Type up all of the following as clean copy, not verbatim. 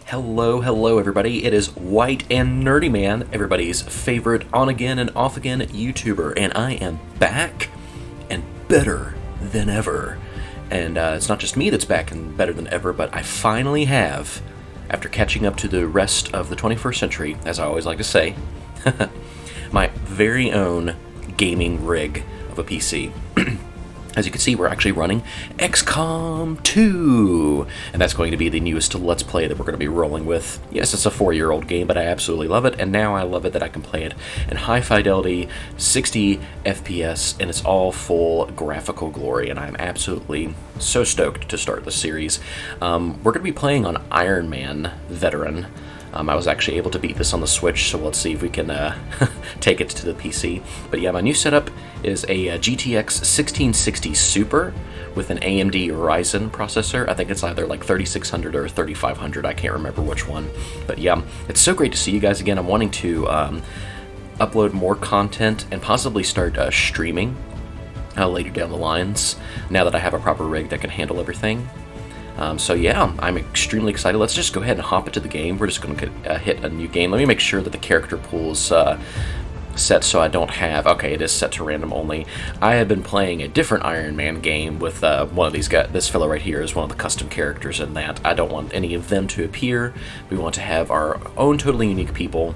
Hello everybody, it is White and Nerdy Man, everybody's favorite on-again and off-again YouTuber, and I am back and better than ever. And it's not just me that's back and better than ever, but I finally have, after catching up to the rest of the 21st century, as I always like to say, my very own gaming rig of a PC. As you can see, we're actually running XCom 2, and that's going to be the newest Let's Play that we're going to be rolling with. Yes, it's a 4-year-old game, but I absolutely love it, and now I love it that I can play it in high fidelity, 60 FPS, and it's all full graphical glory, and I'm absolutely so stoked to start this series. We're going to be playing on Ironman Veteran. I was actually able to beat this on the Switch, so let's see if we can take it to the PC. But yeah, my new setup is a GTX 1660 Super with an AMD Ryzen processor. I think it's either like 3600 or 3500, I can't remember which one. But yeah, it's so great to see you guys again. I'm wanting to upload more content and possibly start streaming later down the lines, now that I have a proper rig that can handle everything. So yeah, I'm extremely excited. Let's just go ahead and hop into the game. We're just going to hit a new game. Let me make sure that the character pool's set so I don't have... Okay, it is set to random only. I have been playing a different Iron Man game with one of these guys. This fellow right here is one of the custom characters in that. I don't want any of them to appear. We want to have our own totally unique people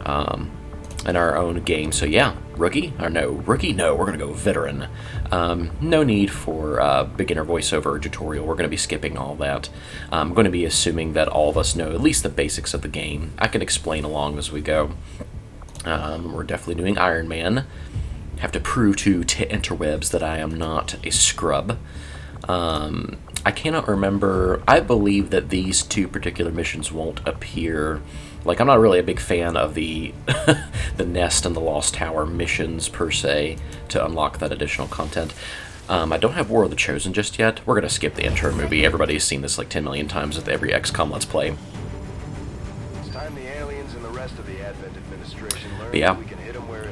in our own game. So yeah, rookie? Or no, rookie? No, we're going to go veteran. No need for beginner voiceover or tutorial. We're going to be skipping all that. I'm going to be assuming that all of us know at least the basics of the game. I can explain along as we go. We're definitely doing Iron Man. Have to prove to interwebs that I am not a scrub. I cannot remember. I believe that these two particular missions won't appear. Like, I'm not really a big fan of the the Nest and the Lost Tower missions, per se, to unlock that additional content. I don't have War of the Chosen just yet. We're going to skip the intro movie. Everybody's seen this like 10 million times with every XCOM Let's Play. It's time the aliens and the rest of the Advent administration learn. But yeah,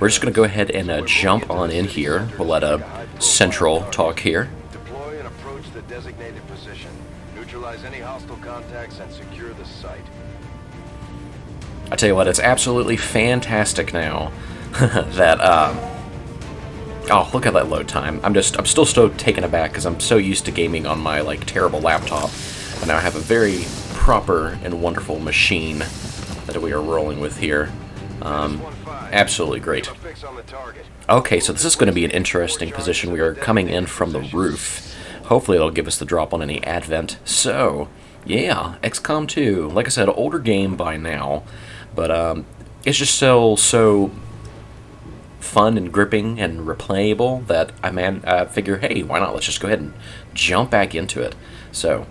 we're just going to go ahead and jump on in here. We'll let Central talk here. Deploy and approach the designated position. Neutralize any hostile contacts and secure the site. I tell you what, it's absolutely fantastic now that, oh, look at that load time. I'm still so taken aback because I'm so used to gaming on my, like, terrible laptop. But now I have a very proper and wonderful machine that we are rolling with here. Absolutely great. Okay, so this is going to be an interesting position. We are coming in from the roof. Hopefully it'll give us the drop on any Advent. So, yeah, XCOM 2. Like I said, older game by now. But it's just so fun and gripping and replayable that I figure, hey, why not? Let's just go ahead and jump back into it. So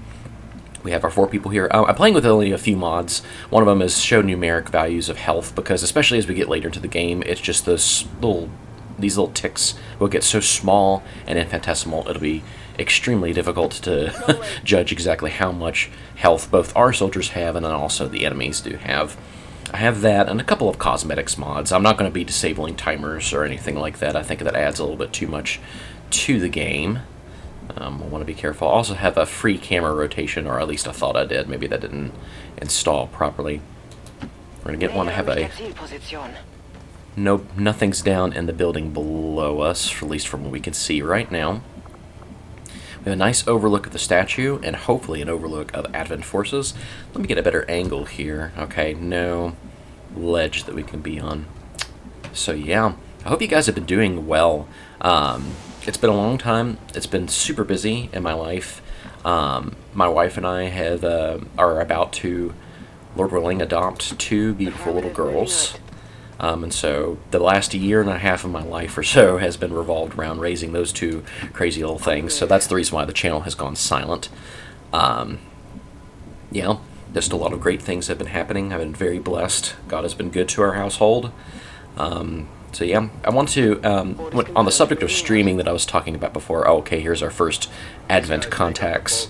we have our 4 people here. I'm playing with only a few mods. One of them is show numeric values of health, because especially as we get later into the game, it's just these little ticks will get so small and infinitesimal, it'll be extremely difficult to judge exactly how much health both our soldiers have and then also the enemies do have. I have that and a couple of cosmetics mods. I'm not going to be disabling timers or anything like that. I think that adds a little bit too much to the game. I want to be careful. I also have a free camera rotation, or at least I thought I did. Maybe that didn't install properly. We're going to get one to have a... Nope, nothing's down in the building below us, at least from what we can see right now. We have a nice overlook of the statue, and hopefully an overlook of Advent forces. Let me get a better angle here. Okay, no ledge that we can be on. So yeah, I hope you guys have been doing well. It's been a long time. It's been super busy in my life. My wife and I are about to, Lord willing, adopt 2 beautiful little girls. And so the last year and a half of my life or so has been revolved around raising those 2 crazy little things. So that's the reason why the channel has gone silent. Yeah, just a lot of great things have been happening. I've been very blessed. God has been good to our household. So yeah, I want to, on the subject of streaming that I was talking about before, oh, okay, here's our first Advent contacts.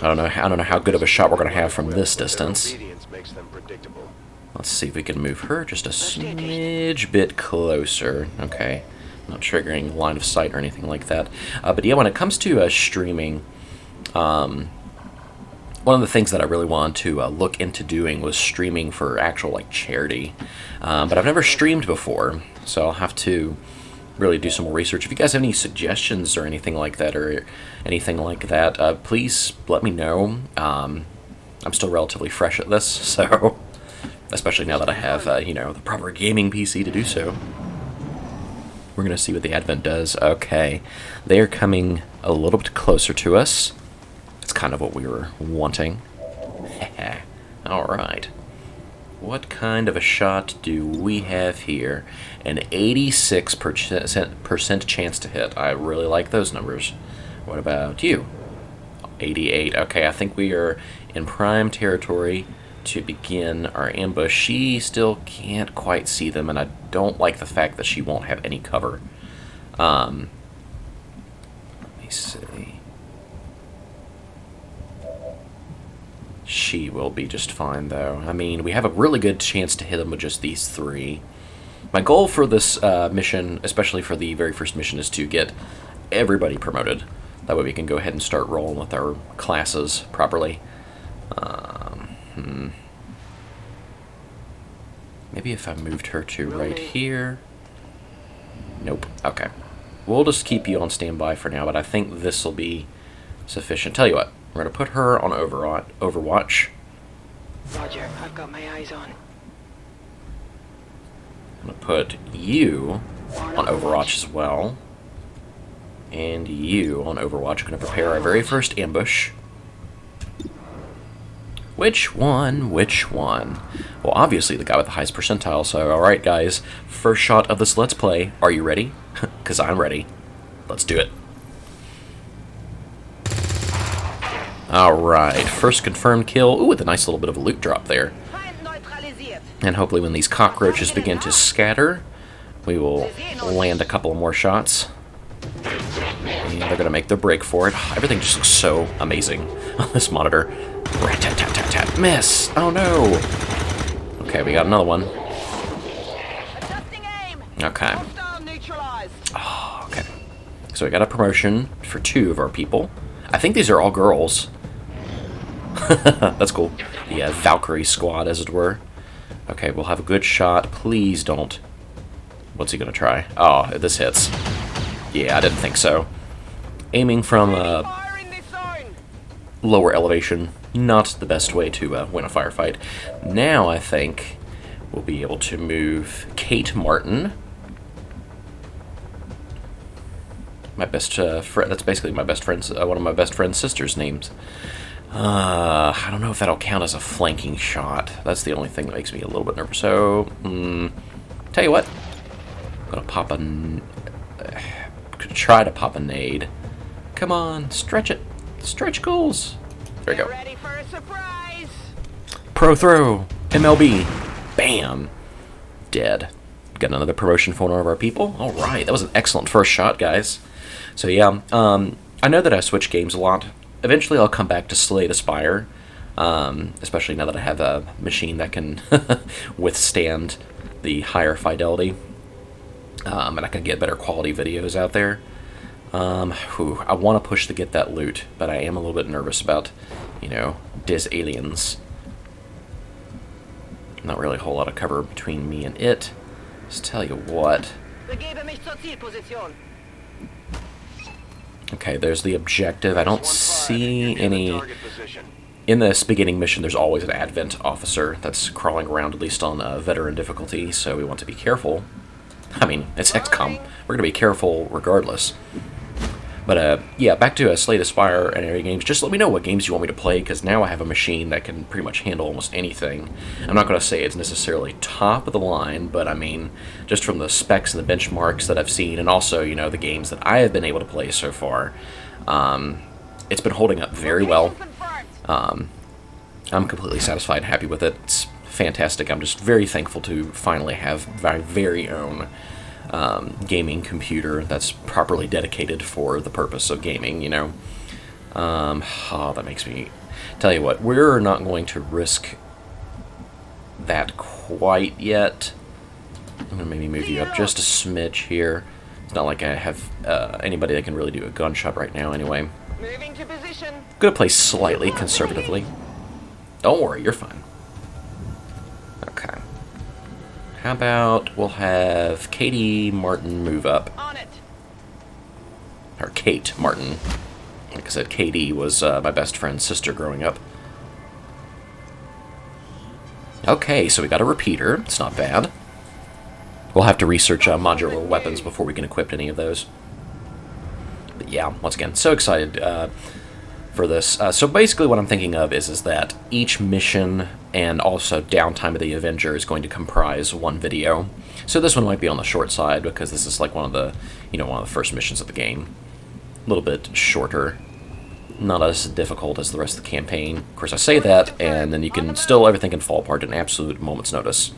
I don't know how good of a shot we're going to have from this distance. Let's see if we can move her just a smidge bit closer. Okay, not triggering line of sight or anything like that. But yeah, when it comes to streaming, one of the things that I really wanted to look into doing was streaming for actual like charity, but I've never streamed before, so I'll have to really do some more research. If you guys have any suggestions or anything like that, please let me know. I'm still relatively fresh at this, so especially now that I have the proper gaming PC to do so. We're gonna see what the Advent does. Okay, they are coming a little bit closer to us. It's kind of what we were wanting. Alright. What kind of a shot do we have here? An 86% chance to hit. I really like those numbers. What about you? 88. Okay, I think we are in prime territory to begin our ambush. She still can't quite see them, and I don't like the fact that she won't have any cover. Let me see. She will be just fine, though. I mean, we have a really good chance to hit them with just these three. My goal for this mission, especially for the very first mission, is to get everybody promoted. That way we can go ahead and start rolling with our classes properly. Maybe if I moved her to right here. Nope. Okay. We'll just keep you on standby for now, but I think this will be sufficient. Tell you what, we're going to put her on Overwatch. Roger, I've got my eyes on. I'm going to put you on Overwatch as well. And you on Overwatch. We're going to prepare our very first ambush. Which one? Which one? Well, obviously the guy with the highest percentile, so alright guys, first shot of this Let's Play. Are you ready? Because I'm ready. Let's do it. Alright, first confirmed kill. Ooh, with a nice little bit of a loot drop there. And hopefully when these cockroaches begin to scatter, we will land a couple more shots. And they're going to make their break for it. Everything just looks so amazing on this monitor. Rat-tat-tat-tat-tat. Miss! Oh no! Okay, we got another one. Okay. Oh, okay. So we got a promotion for 2 of our people. I think these are all girls. That's cool. The Valkyrie squad, as it were. Okay, we'll have a good shot. Please don't. What's he gonna try? Oh, this hits. Yeah, I didn't think so. Aiming from lower elevation, not the best way to win a firefight. Now I think we'll be able to move Kate Martin. My best friend. That's basically my best friend's one of my best friend's sister's names. I don't know if that'll count as a flanking shot. That's the only thing that makes me a little bit nervous. So, tell you what, I'm gonna pop gonna try to pop a nade. Come on, stretch it. Stretch goals. There we go. Ready for a surprise. Pro throw. MLB. Bam. Dead. Got another promotion for one of our people. All right, that was an excellent first shot, guys. So yeah, I know that I switch games a lot. Eventually, I'll come back to Slay the Spire, especially now that I have a machine that can withstand the higher fidelity, and I can get better quality videos out there. I want to push to get that loot, but I am a little bit nervous about, Diz aliens. Not really a whole lot of cover between me and it. Just tell you what. Okay, there's the objective. I don't see any... In this beginning mission, there's always an Advent officer that's crawling around, at least on veteran difficulty, so we want to be careful. I mean, it's XCom. We're going to be careful regardless. But, yeah, back to Slay the Spire and area games. Just let me know what games you want me to play, because now I have a machine that can pretty much handle almost anything. I'm not going to say it's necessarily top of the line, but, I mean, just from the specs and the benchmarks that I've seen, and also, the games that I have been able to play so far, it's been holding up very well. I'm completely satisfied and happy with it. It's fantastic. I'm just very thankful to finally have my very own gaming computer that's properly dedicated for the purpose of gaming, Oh, that makes me... Tell you what, we're not going to risk that quite yet. I'm going to maybe move you up just a smidge here. It's not like I have anybody that can really do a gunshot right now anyway. Moving to position. Gonna play slightly conservatively. Don't worry, you're fine. Okay. How about we'll have Katie Martin move up. On it. Or Kate Martin. Like I said, Katie was my best friend's sister growing up. Okay, so we got a repeater. It's not bad. We'll have to research modular weapons before we can equip any of those. But yeah, once again, so excited for this. So basically what I'm thinking of is that each mission and also downtime of the Avenger is going to comprise one video. So this one might be on the short side because this is like one of the first missions of the game. A little bit shorter. Not as difficult as the rest of the campaign. Of course, I say that, and then everything can fall apart in an absolute moment's notice.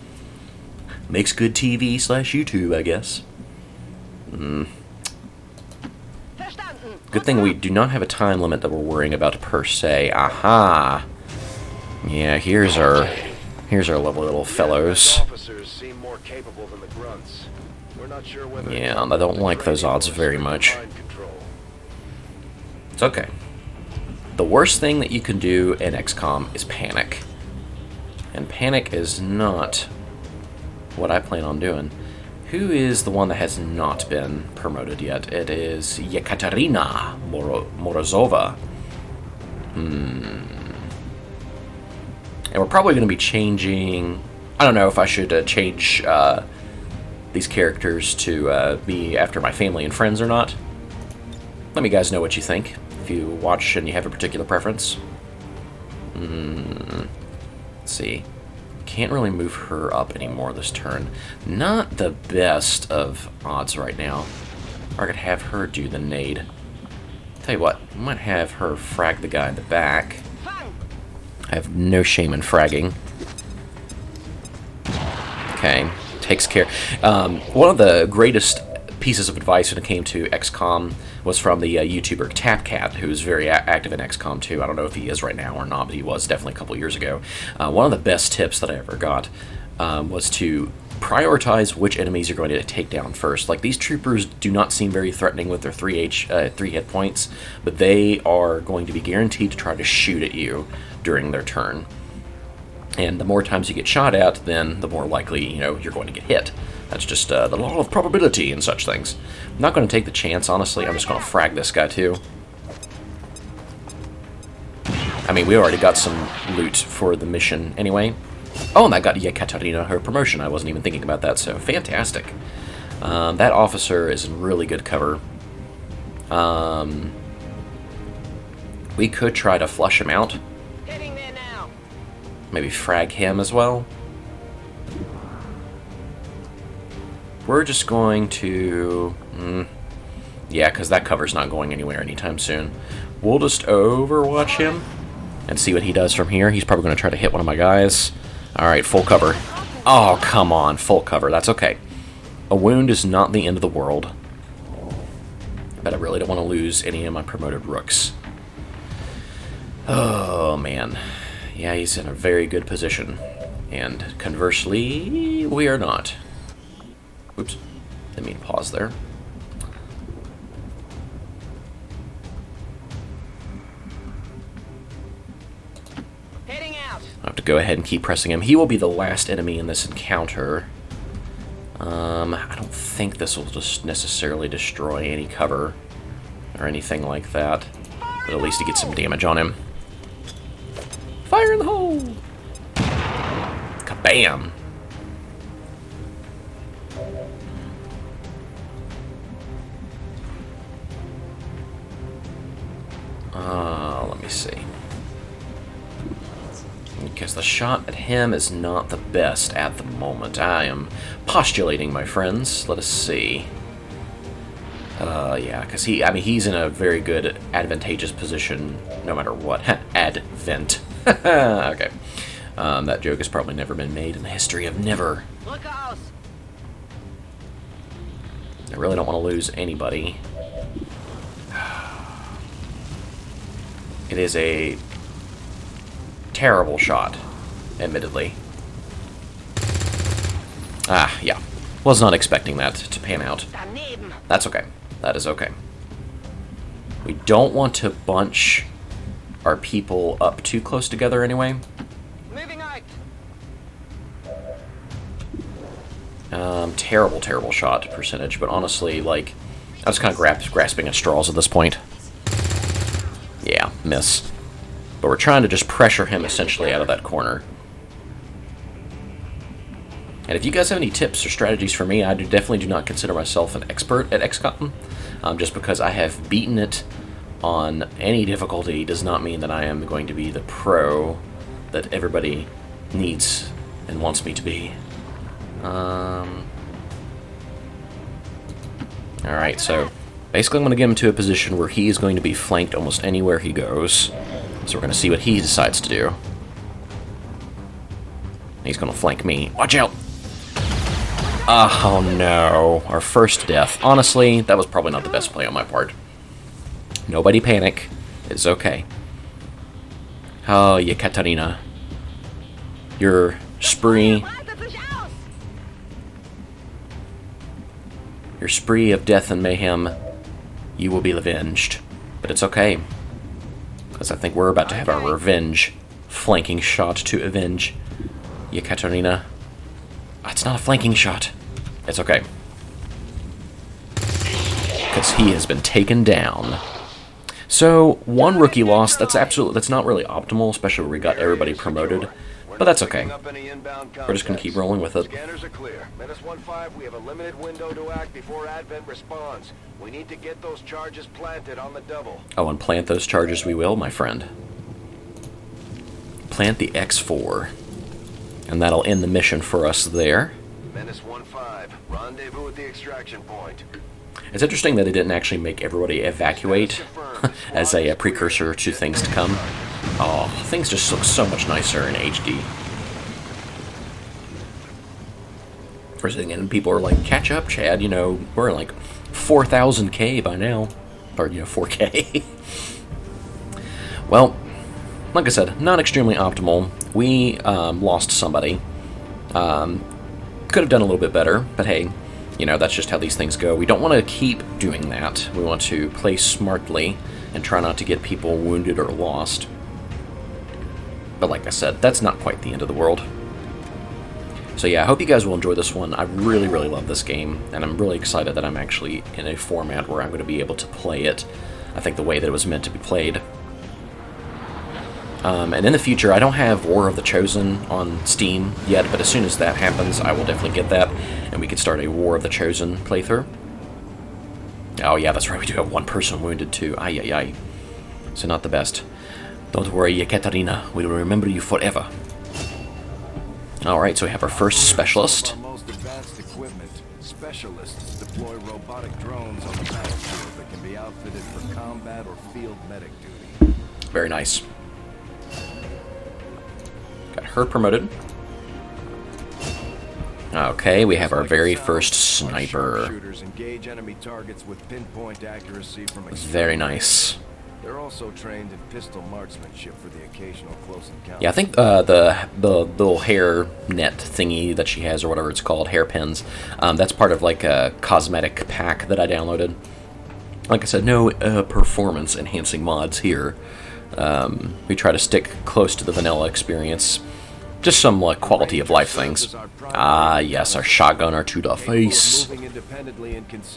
Makes good TV/YouTube, I guess. Good thing we do not have a time limit that we're worrying about per se. Aha! Yeah, here's our lovely little fellows. Yeah, I don't like those odds very much. It's okay. The worst thing that you can do in XCOM is panic. And panic is not what I plan on doing. Who is the one that has not been promoted yet? It is Yekaterina Morozova. And we're probably going to be changing... I don't know if I should change these characters to be after my family and friends or not. Let me guys know what you think. If you watch and you have a particular preference. Let's see. Can't really move her up anymore this turn. Not the best of odds right now. Or I could have her do the nade. Tell you what, I might have her frag the guy in the back. I have no shame in fragging. Okay, takes care. One of the greatest pieces of advice when it came to XCOM was from the YouTuber Tapcat, who's very active in XCOM 2. I don't know if he is right now or not, but he was definitely a couple years ago. One of the best tips that I ever got was to prioritize which enemies you're going to take down first. Like, these troopers do not seem very threatening with their 3 hit points, but they are going to be guaranteed to try to shoot at you during their turn. And the more times you get shot at, then the more likely, you're going to get hit. That's just the law of probability and such things. I'm not going to take the chance, honestly. I'm just going to frag this guy, too. I mean, we already got some loot for the mission anyway. Oh, and that got Yekaterina her promotion. I wasn't even thinking about that, so fantastic. That officer is in really good cover. We could try to flush him out. Heading there now. Maybe frag him as well. We're just going to... yeah, because that cover's not going anywhere anytime soon. We'll just overwatch him and see what he does from here. He's probably going to try to hit one of my guys. Alright, full cover. Oh, come on, full cover. That's okay. A wound is not the end of the world. But I really don't want to lose any of my promoted rooks. Oh, man. Yeah, he's in a very good position. And conversely, we are not. Oops, didn't mean to pause there. Heading out. I have to go ahead and keep pressing him. He will be the last enemy in this encounter. I don't think this will just necessarily destroy any cover or anything like that. But at least to get some damage on him. Fire in the hole! Kabam! Let me see. Because the shot at him is not the best at the moment. I am postulating, my friends. Let us see. Yeah, because he's in a very good advantageous position no matter what. Advent. Okay. That joke has probably never been made in the history of never. Look out. I really don't want to lose anybody. It is a terrible shot, admittedly. Yeah. Was not expecting that to pan out. That's okay. That is okay. We don't want to bunch our people up too close together anyway. Moving out. Terrible shot percentage, but honestly, like, I was kind of grasping at straws at this point. Yeah, miss. But we're trying to just pressure him essentially out of that corner. And if you guys have any tips or strategies for me, I definitely do not consider myself an expert at XCom. Just because I have beaten it on any difficulty does not mean that I am going to be the pro that everybody needs and wants me to be. Alright, so basically I'm going to get him to a position where he is going to be flanked almost anywhere he goes. So we're going to see what he decides to do. He's going to flank me. Watch out! Oh no, our first death. Honestly, that was probably not the best play on my part. Nobody panic. It's okay. Oh, Yekaterina. Your spree... Your spree of death and mayhem, you will be avenged. But it's okay, because I think we're about to have our revenge flanking shot to avenge Yekaterina. It's not a flanking shot. It's okay. Because he has been taken down. So, one rookie loss, that's not really optimal, especially where we got everybody promoted. But that's okay. We're just going to keep rolling with it. Scanners are clear. Menace 1-5, we have a limited window to act before Advent responds. We need to get those charges planted on the double. Oh, and plant those charges we will, my friend. Plant the X4. And that'll end the mission for us there. Menace 1-5, rendezvous at the extraction point. It's interesting that it didn't actually make everybody evacuate as a precursor to things to come. Oh, things just look so much nicer in HD. First thing, and people are like, catch up, Chad, you know, we're like 4,000K by now. Or, you know, 4K. Well, like I said, not extremely optimal. We lost somebody. Could have done a little bit better, but hey, you know, that's just how these things go. We don't want to keep doing that. We want to play smartly and try not to get people wounded or lost. But like I said, that's not quite the end of the world. So yeah, I hope you guys will enjoy this one. I really love this game, and I'm really excited that I'm actually in a format where I'm going to be able to play it, I think, the way that it was meant to be played. And in the future, I don't have War of the Chosen on Steam yet, but as soon as that happens, I will definitely get that, and we could start a War of the Chosen playthrough. Oh yeah, that's right, we do have one person wounded too. Ay. So not the best. Don't worry, Yekaterina, we will remember you forever. Alright, so we have our first specialist. Our most advanced equipment. Specialists deploy robotic drones on the battlefield that can be outfitted for combat or field medic duty. Very nice. Got her promoted. Okay, we have our very first sniper. Shooters engage enemy targets with pinpoint accuracy from Very nice. They're also trained in pistol marksmanship for the occasional close encounter. Yeah, I think the little hair net thingy that she has, or whatever it's called, hairpins, that's part of like a cosmetic pack that I downloaded. Like I said, no performance enhancing mods here. We try to stick close to the vanilla experience. Just some like quality of life things. Ah, yes, our shotgunner to the face.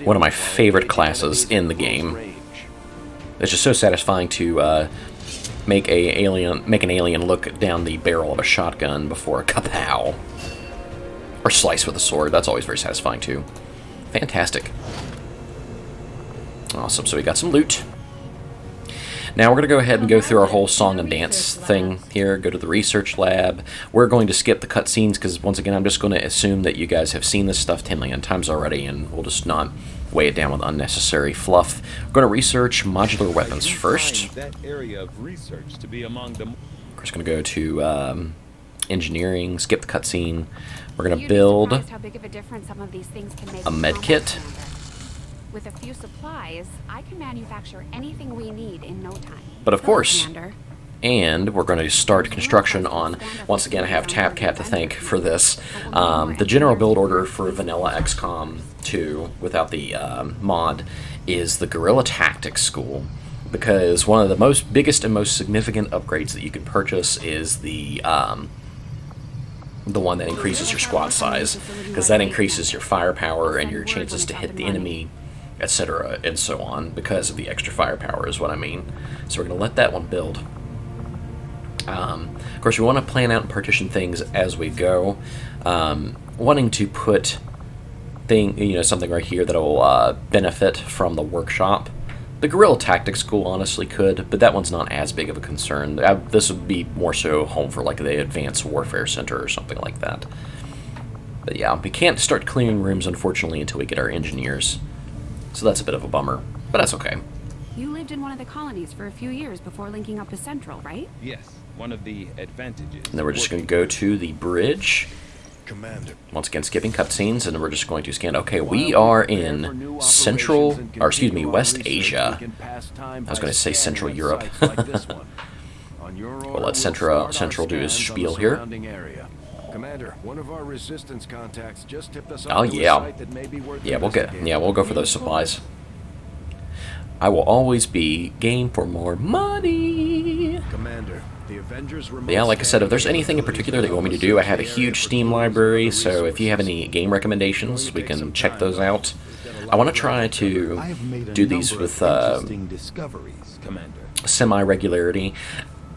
One of my favorite classes in the game. It's just so satisfying to make an alien look down the barrel of a shotgun before a kapow. Or slice with a sword. That's always very satisfying too. Fantastic. Awesome. So we got some loot. Now we're going to go ahead and go through our whole song and dance thing here, go to the research lab. We're going to skip the cutscenes because, once again, I'm just going to assume that you guys have seen this stuff 10 million times already, and we'll just not weigh it down with unnecessary fluff. We're going to research modular weapons first. That area of research to be among the... We're just going to go to engineering, skip the cutscene. We're going to build how big of a difference some of these things can make a med kit. With a few supplies, I can manufacture anything we need in no time. But of course, Commander. and we're going to start construction on, once again, I have TapCat to thank for this, the general build order for vanilla XCOM 2, without the mod, is the Guerrilla Tactics School. because one of the biggest and most significant upgrades that you can purchase is the one that increases your squad size, because that increases your firepower and your chances to hit the enemy, etc., and so on, because of the extra firepower is what I mean. So we're going to let that one build. Of course, we want to plan out and partition things as we go, wanting to put something right here that will benefit from the workshop. The guerrilla tactics school honestly could, but that one's not as big of a concern. This would be more so home for like the advanced warfare center or something like that. But yeah, we can't start clearing rooms unfortunately until we get our engineers, so that's a bit of a bummer, but that's okay. You lived in one of the colonies for a few years before linking up to Central, right? Yes, one of the advantages. And then we're just going to go to the bridge. Commander. Once again, skipping cutscenes, and then we're just going to scan. Okay, we are in Central, or excuse me, West Asia. I was going to say Central Europe. We'll let Central do his spiel here. Commander, one of our resistance contacts just tipped us Oh yeah, yeah, we'll go for those supplies. I will always be game for more money. Commander, the Avengers were Yeah, like I said, if there's anything in particular that you want me to do, I have a huge Steam library, so if you have any game recommendations, we can check those out. I want to try to do these with semi-regularity.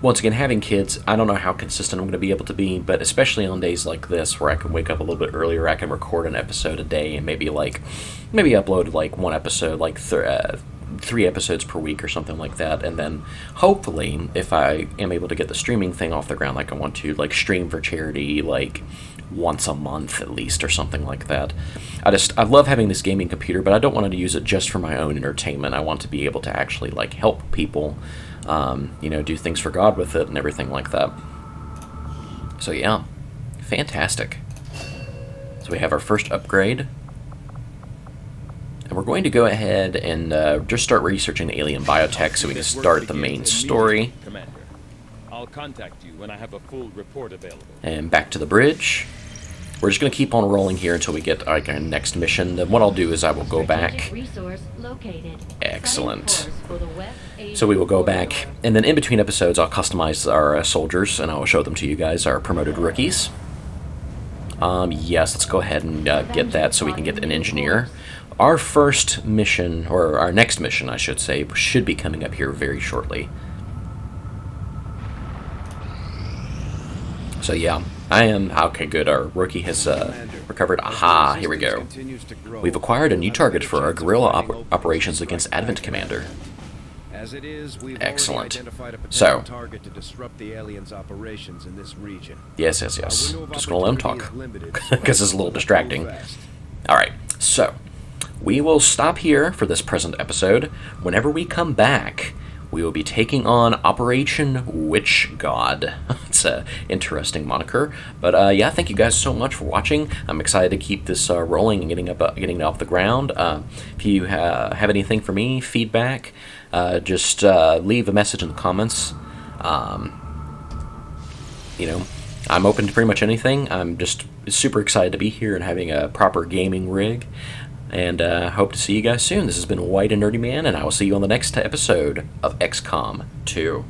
Once again, having kids, I don't know how consistent I'm going to be able to be, but especially on days like this where I can wake up a little bit earlier, I can record an episode a day and maybe upload like one episode, like 3 episodes per week or something like that, and then hopefully if I am able to get the streaming thing off the ground like I want to, like stream for charity like once a month at least or something like that. I love having this gaming computer, but I don't want to use it just for my own entertainment. I want to be able to actually like help people, do things for God with it and everything like that. So yeah, fantastic. So we have our first upgrade. And we're going to go ahead and just start researching the alien biotech so we can start the main story. Commander, I'll contact you when I have a full report available. And back to the bridge. We're just going to keep on rolling here until we get our next mission. Then what I'll do is I will go back. Excellent. So we will go back, and then in between episodes I'll customize our soldiers, and I will show them to you guys, our promoted rookies. Yes, let's go ahead and get that so we can get an engineer. Our first mission, or our next mission, I should say, should be coming up here very shortly. So yeah, I am... Okay, good. Our rookie has recovered. Aha, here we go. We've acquired a new target for our guerrilla operations against Advent Commander. As it is, we've Excellent. identified a So, target to disrupt the aliens' operations in this region. yes. Just going to let him talk, because it's a little distracting. Alright, so, we will stop here for this present episode. Whenever we come back, we will be taking on Operation Witch God. It's an interesting moniker. But yeah, thank you guys so much for watching. I'm excited to keep this rolling and getting it off the ground. If you have anything for me, feedback, just leave a message in the comments. I'm open to pretty much anything. I'm just super excited to be here and having a proper gaming rig. And hope to see you guys soon. This has been White and Nerdy Man, and I will see you on the next episode of XCom 2.